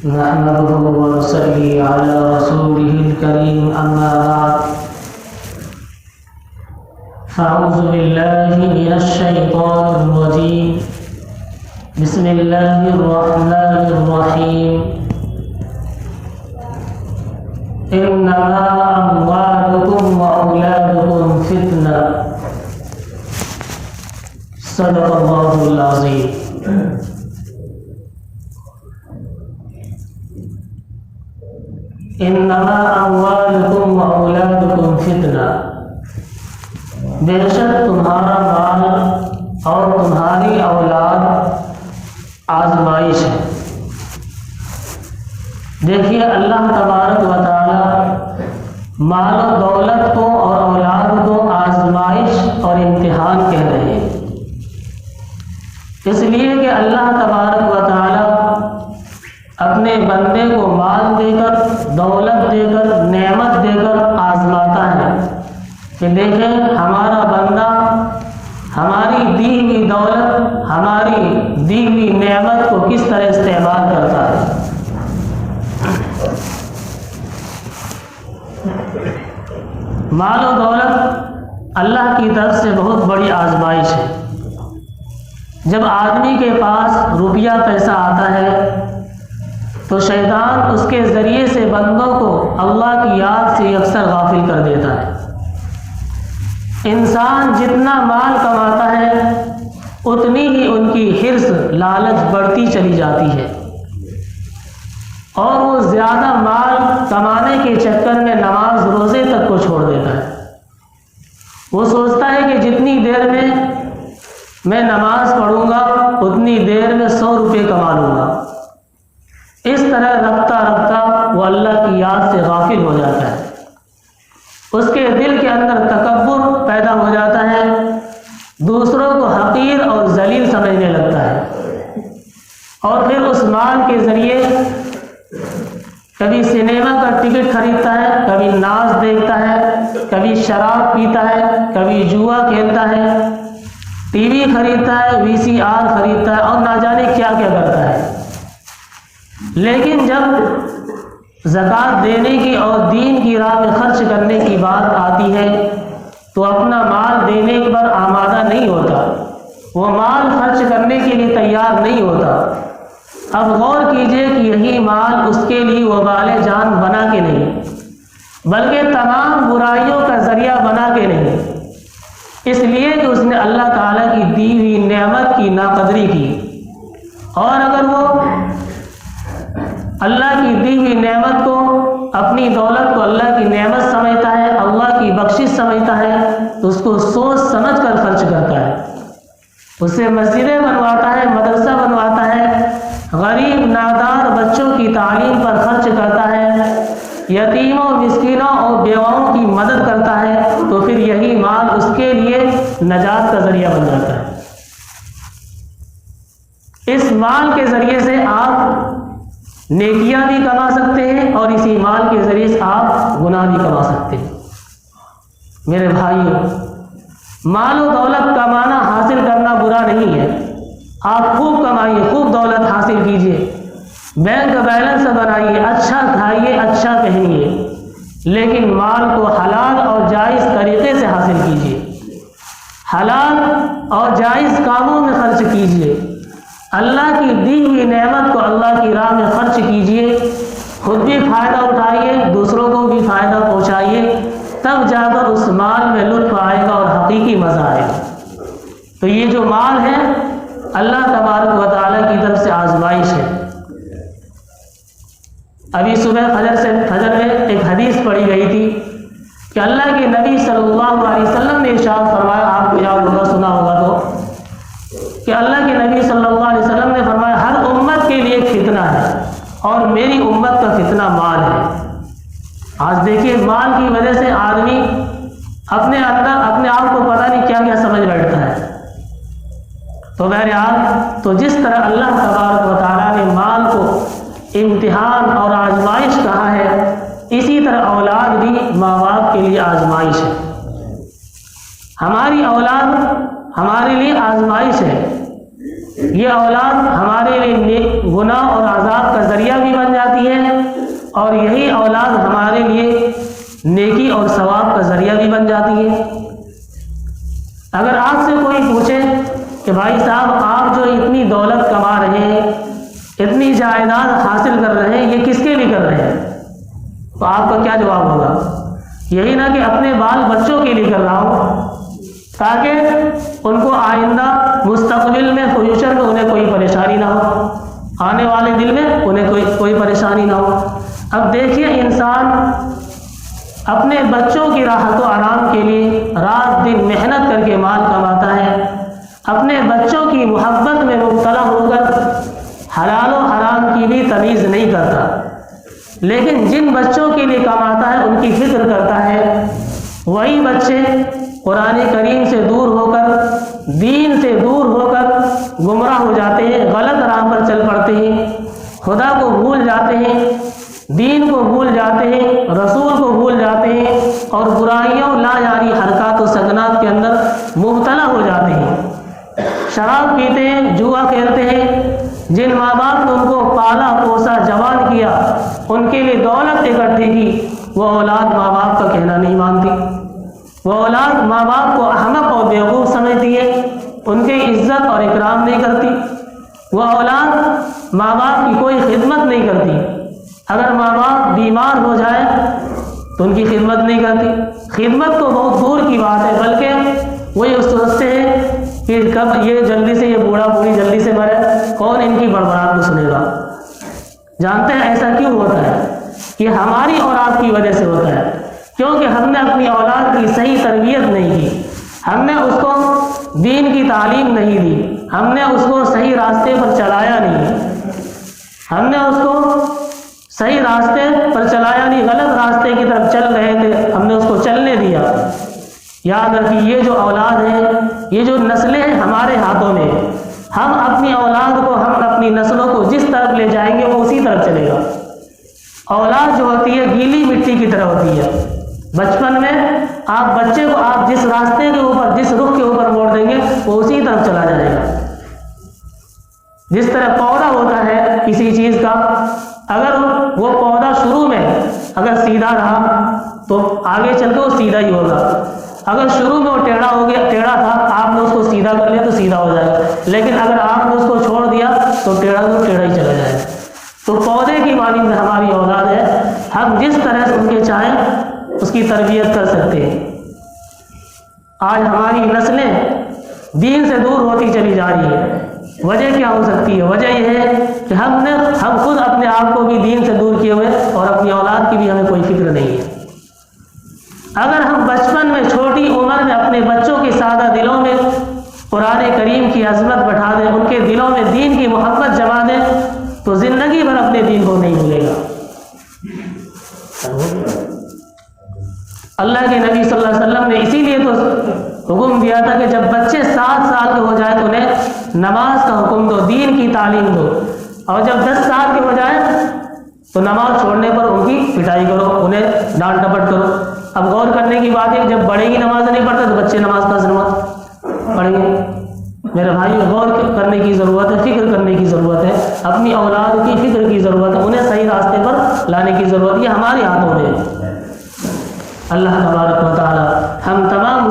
نحمده ونصلي على رسوله الكريم أما بعد فأعوذ بالله من الشيطان الرجيم بسم الله الرحمن الرحيم إنما أموالكم وأولادكم فتنة صدق الله العظيم. انما اموالکم واولادکم فتنہ، بے شک تمہارا مال اور تمہاری اولاد آزمائش ہے. دیکھیے اللہ تبارک و تعالی مال و دولت کو اور اولاد کو آزمائش اور امتحان کہہ رہے ہیں، اس لیے کہ اللہ تبارک و تعالی اپنے بندے کو مال دے کر، دولت دے کر، نعمت دے کر آزماتا ہے کہ دیکھیں ہمارا بندہ ہماری دی ہوئی دولت، ہماری دی ہوئی نعمت کو کس طرح استعمال کرتا ہے. مال و دولت اللہ کی طرف سے بہت بڑی آزمائش ہے. جب آدمی کے پاس روپیہ پیسہ آتا ہے تو شیطان اس کے ذریعے سے بندوں کو اللہ کی یاد سے اکثر غافل کر دیتا ہے. انسان جتنا مال کماتا ہے اتنی ہی ان کی حرص، لالچ بڑھتی چلی جاتی ہے، اور وہ زیادہ مال کمانے کے چکر میں نماز روزے تک کو چھوڑ دیتا ہے. وہ سوچتا ہے کہ جتنی دیر میں میں نماز پڑھوں گا اتنی دیر میں 100 روپے کما لوں گا. اس طرح رفتہ رفتہ وہ اللہ کی یاد سے غافل ہو جاتا ہے. اس کے دل کے اندر تکبر پیدا ہو جاتا ہے، دوسروں کو حقیر اور ذلیل سمجھنے لگتا ہے، اور پھر اس مال کے ذریعے کبھی سنیما کا ٹکٹ خریدتا ہے، کبھی ناچ دیکھتا ہے، کبھی شراب پیتا ہے، کبھی جوا کھیلتا ہے، ٹی وی خریدتا ہے، VCR خریدتا ہے، اور نہ جانے کیا کیا کرتا ہے. لیکن جب زکوٰۃ دینے کی اور دین کی راہ میں خرچ کرنے کی بات آتی ہے تو اپنا مال دینے پر آمادہ نہیں ہوتا، وہ مال خرچ کرنے کے لیے تیار نہیں ہوتا. اب غور کیجئے کہ یہی مال اس کے لیے وبال جان بنا کے نہیں، بلکہ تمام برائیوں کا ذریعہ بنا کے نہیں، اس لیے کہ اس نے اللہ تعالیٰ کی دی ہوئی نعمت کی ناقدری کی. اور اگر وہ اللہ کی دی ہوئی نعمت کو، اپنی دولت کو اللہ کی نعمت سمجھتا ہے، اللہ کی بخشش سمجھتا ہے، تو اس کو سوچ سمجھ کر خرچ کرتا ہے. اسے مسجدیں بنواتا ہے، مدرسہ بنواتا ہے، غریب نادار بچوں کی تعلیم پر خرچ کرتا ہے، یتیموں، مسکینوں اور بیواؤں کی مدد کرتا ہے، تو پھر یہی مال اس کے لیے نجات کا ذریعہ بن جاتا ہے. اس مال کے ذریعے سے آپ نیکیاں بھی کما سکتے ہیں، اور اسی مال کے ذریعے سے آپ گناہ بھی کما سکتے ہیں. میرے بھائیو، مال و دولت کمانا، حاصل کرنا برا نہیں ہے. آپ خوب کمائیے، خوب دولت حاصل کیجئے، بینک بیلنس بنائیے، اچھا کھائیے، اچھا پہنیے، لیکن مال کو حلال اور جائز طریقے سے حاصل کیجئے. حلال اور جائز کاموں میں خرچ کیجئے. اللہ کی دی ہوئی نعمت کو اللہ کی راہ میں خرچ کیجئے، خود بھی فائدہ اٹھائیے، دوسروں کو بھی فائدہ پہنچائیے، تب جا کر اس مال میں لطف آئے گا اور حقیقی مزہ آئے گا. تو یہ جو مال ہے اللہ تبارک و تعالیٰ کی طرف سے آزمائش ہے. ابھی صبح فجر میں ایک حدیث پڑھی گئی تھی کہ اللہ کے نبی صلی اللہ علیہ وسلم نے ارشاد فرمایا، آپ کو یاد ہوگا، سنا ہوگا تو، کہ اللہ کے نبی صلی اللہ علیہ وسلم نے فرمایا ہر امت کے لیے ایک فتنہ ہے، اور میری امت کا فتنہ مال ہے. آج دیکھیے مال کی وجہ سے آدمی اپنے اندر اپنے آپ کو پتہ نہیں کیا کیا سمجھ بیٹھتا ہے. تو بہرحال، تو جس طرح اللہ تبارک و تعالیٰ نے مال کو امتحان اور آزمائش کہا ہے، اسی طرح اولاد بھی ماں باپ کے لیے آزمائش ہے. ہماری اولاد ہمارے لیے آزمائش ہے. یہ اولاد ہمارے لیے گناہ اور عذاب کا ذریعہ بھی بن جاتی ہے، اور یہی اولاد ہمارے لیے نیکی اور ثواب کا ذریعہ بھی بن جاتی ہے۔ اگر آپ سے کوئی پوچھے کہ بھائی صاحب آپ جو اتنی دولت کما رہے ہیں، اتنی جائیداد حاصل کر رہے ہیں، یہ کس کے لیے کر رہے ہیں؟ تو آپ کا کیا جواب ہوگا؟ یہی نہ کہ اپنے بال بچوں کے لیے کر رہا ہوں، تاکہ ان کو آئندہ مستقبل میں فیوچر میں انہیں کوئی پریشانی نہ ہو، آنے والے دن میں انہیں کوئی پریشانی نہ ہو۔ اب دیکھیے، انسان اپنے بچوں کی راحت و آرام کے لیے رات دن محنت کر کے مال کماتا ہے، اپنے بچوں کی محبت میں مبتلا ہو کر حلال و حرام کی بھی تمیز نہیں کرتا، لیکن جن بچوں کے لیے کماتا ہے ان کی فکر کرتا ہے، وہی بچے قرآن کریم سے دور ہو کر، دین سے دور ہو کر گمراہ ہو جاتے ہیں، غلط راہ پر چل پڑتے ہیں، خدا کو بھول جاتے ہیں، دین کو بھول جاتے ہیں، رسول کو بھول جاتے ہیں، اور برائیوں لا یاری حرکات و سکنات کے اندر مبتلا ہو جاتے ہیں۔ شراب پیتے ہیں، جوا کھیلتے ہیں۔ جن ماں باپ نے ان کو پالا پوسا جوان کیا، ان کے لیے دولت اکٹھی کی، وہ اولاد ماں باپ کا کہنا نہیں مانتی، وہ اولاد ماں باپ کو احمق اور بیوقوف سمجھتی ہے، ان کی عزت اور اکرام نہیں کرتی، وہ اولاد ماں باپ کی کوئی خدمت نہیں کرتی، اگر ماں باپ بیمار ہو جائے تو ان کی خدمت نہیں کرتی، خدمت تو بہت دور کی بات ہے، بلکہ وہ یہ سوچتے ہیں کہ کب یہ جلدی سے، یہ بوڑھا بوڑھی جلدی سے مرے، کون ان کی بڑبڑاہٹ کو سنے گا۔ جانتے ہیں ایسا کیوں ہوتا ہے؟ یہ ہماری اور آپ کی وجہ سے ہوتا ہے، کیونکہ ہم نے اپنی اولاد کی صحیح تربیت نہیں کی، ہم نے اس کو دین کی تعلیم نہیں دی، ہم نے اس کو صحیح راستے پر چلایا نہیں، ہم نے اس کو صحیح راستے پر چلایا نہیں، غلط راستے کی طرف چل رہے تھے، ہم نے اس کو چلنے دیا۔ یاد رکھیے، یہ جو اولاد ہے، یہ جو نسلیں ہیں ہمارے ہاتھوں میں، ہم اپنی اولاد کو، ہم اپنی نسلوں کو جس طرف لے جائیں گے وہ اسی طرف چلے گا۔ اولاد جو ہوتی ہے گیلی مٹی کی طرح ہوتی ہے، بچپن میں آپ بچے کو آپ جس راستے کے اوپر، جس رخ کے اوپر موڑ دیں گے وہ اسی طرف چلا جائے گا۔ جس طرح پودا ہوتا ہے کسی چیز کا، اگر وہ پودا شروع میں اگر سیدھا رہا تو آگے چل کے وہ سیدھا ہی ہوگا، اگر شروع میں وہ ٹیڑھا ہو گیا، ٹیڑھا تھا، آپ نے اس کو سیدھا کر لیا تو سیدھا ہو جائے گا، لیکن اگر آپ نے اس کو چھوڑ دیا تو ٹیڑھا ہی چلا جائے گا۔ تو پودے کی مانند ہماری اولاد ہے، ہم جس طرح سے ان کے چاہیں اس کی تربیت کر سکتے ہیں۔ آج ہماری نسلیں دین سے دور ہوتی چلی جا رہی ہے، وجہ کیا ہو سکتی ہے؟ وجہ یہ ہے کہ ہم خود اپنے آپ کو بھی دین سے دور کیے ہوئے، اور اپنی اولاد کی بھی ہمیں کوئی فکر نہیں ہے۔ اگر ہم بچپن میں، چھوٹی عمر میں اپنے بچوں کے سادہ دلوں میں قرآن کریم کی عظمت بٹھا دیں، ان کے دلوں میں دین کی محبت جما دیں، تو زندگی بھر اپنے دین کو نہیں بھولے گا۔ اللہ کے نبی صلی اللہ علیہ وسلم نے اسی لیے تو حکم دیا تھا کہ جب بچے 7 سال کے ہو جائے تو انہیں نماز کا حکم دو، دین کی تعلیم دو، اور جب 10 سال کے ہو جائے تو نماز چھوڑنے پر ان کی پٹائی کرو، انہیں ڈانٹ ڈپٹ کرو۔ اب غور کرنے کی بات ہے کہ جب بڑے ہی نماز نہیں پڑھتے تو بچے نماز کا ضرورت پڑھیں گے۔ میرے بھائی، غور کرنے کی ضرورت ہے، فکر کرنے کی ضرورت ہے، اپنی اولاد کی فکر کی ضرورت ہے، انہیں صحیح راستے پر لانے کی ضرورت ہے، یہ ہمارے ہاتھوں میں ہے۔ اللہ تبارک و تعالی ہم تمام